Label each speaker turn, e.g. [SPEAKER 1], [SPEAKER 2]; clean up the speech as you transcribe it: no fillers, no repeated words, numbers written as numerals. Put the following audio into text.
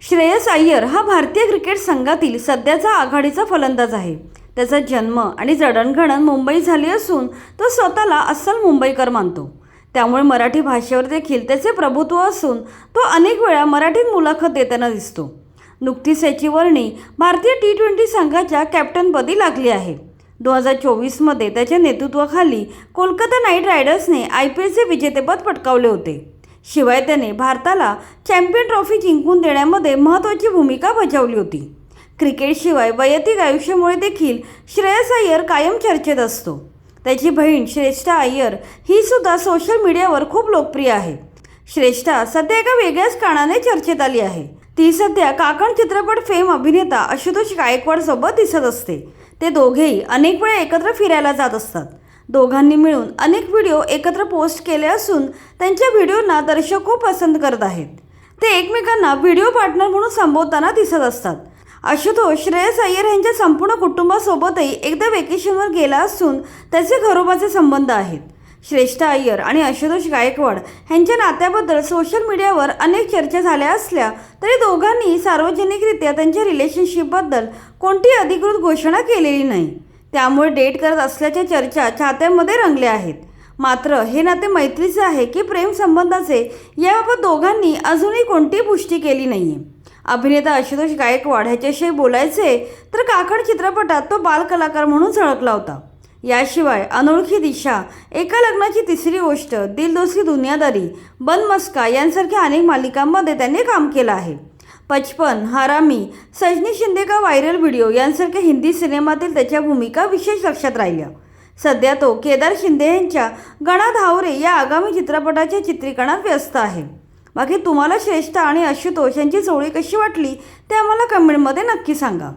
[SPEAKER 1] श्रेयस अय्यर हा भारतीय क्रिकेट संघातील सध्याचा आघाडीचा फलंदाज आहे. त्याचा जन्म आणि जडणघडण मुंबईत झाली असून तो स्वतःला अस्सल मुंबईकर मानतो. त्यामुळे मराठी भाषेवर देखील त्याचे प्रभुत्व असून तो अनेक वेळा मराठीत मुलाखत देताना दिसतो. नुकतीच याची वर्णी भारतीय T20 संघाच्या कॅप्टनपदी लागली आहे. 2024मध्ये त्याच्या नेतृत्वाखाली कोलकाता नाईट रायडर्सने IPLचे विजेतेपद पटकावले होते. शिवाय त्याने भारताला चॅम्पियन ट्रॉफी जिंकून देण्यामध्ये महत्त्वाची भूमिका बजावली होती. क्रिकेटशिवाय वैयक्तिक आयुष्यामुळे देखील श्रेयस अय्यर कायम चर्चेत असतो. त्याची बहीण श्रेष्ठा अय्यर ही सुद्धा सोशल मीडियावर खूप लोकप्रिय आहे. श्रेष्ठा सध्या एका वेगळ्याच कारणाने चर्चेत आली आहे. ती सध्या काकण चित्रपट फेम अभिनेता आशुतोष गायकवाड सोबत दिसत असते. ते दोघेही अनेक वेळा एकत्र फिरायला जात असतात. दोघांनी मिळून अनेक व्हिडिओ एकत्र पोस्ट केले असून त्यांच्या व्हिडिओंना दर्शक खूप पसंत करत आहेत. ते एकमेकांना व्हिडिओ पार्टनर म्हणून संबोधताना दिसत असतात. आशुतोष श्रेयस अय्यर यांच्या संपूर्ण कुटुंबासोबतही एकदा वेकेशनवर गेला असून त्याचे घरोबाचे संबंध आहेत. श्रेष्ठा अय्यर आणि आशुतोष गायकवाड यांच्या नात्याबद्दल सोशल मीडियावर अनेक चर्चा झाल्या असल्या तरी दोघांनी सार्वजनिकरित्या त्यांच्या रिलेशनशिपबद्दल कोणतीही अधिकृत घोषणा केलेली नाही. त्यामुळे डेट करत असल्याच्या चर्चा चाहत्यांमध्ये रंगल्या आहेत. मात्र हे नाते मैत्रीचे आहे की प्रेम संबंधाचे याबाबत दोघांनी अजूनही कोणतीही पुष्टी केली नाही आहे. अभिनेता आशुतोष गायकवाड ह्याच्याविषयी बोलायचे तर काकण चित्रपटात तो बालकलाकार म्हणून झळकला होता. याशिवाय अनोळखी दिशा, एका लग्नाची तिसरी गोष्ट, दिल दोस्ती दुनियादारी, बन मस्का यांसारख्या अनेक मालिकांमध्ये त्यांनी काम केलं आहे. 55, हरामी, सजनी शिंदे का व्हायरल व्हिडिओ यांसारख्या हिंदी सिनेमातील त्याच्या भूमिका विशेष लक्षात राहिल्या. सध्या तो केदार शिंदे यांच्या गणा धावरे या आगामी चित्रपटाच्या चित्रीकरणात व्यस्त आहे. बाकी तुम्हाला श्रेष्ठा आणि आशुतोष यांची जोडी कशी वाटली ते आम्हाला कमेंटमध्ये नक्की सांगा.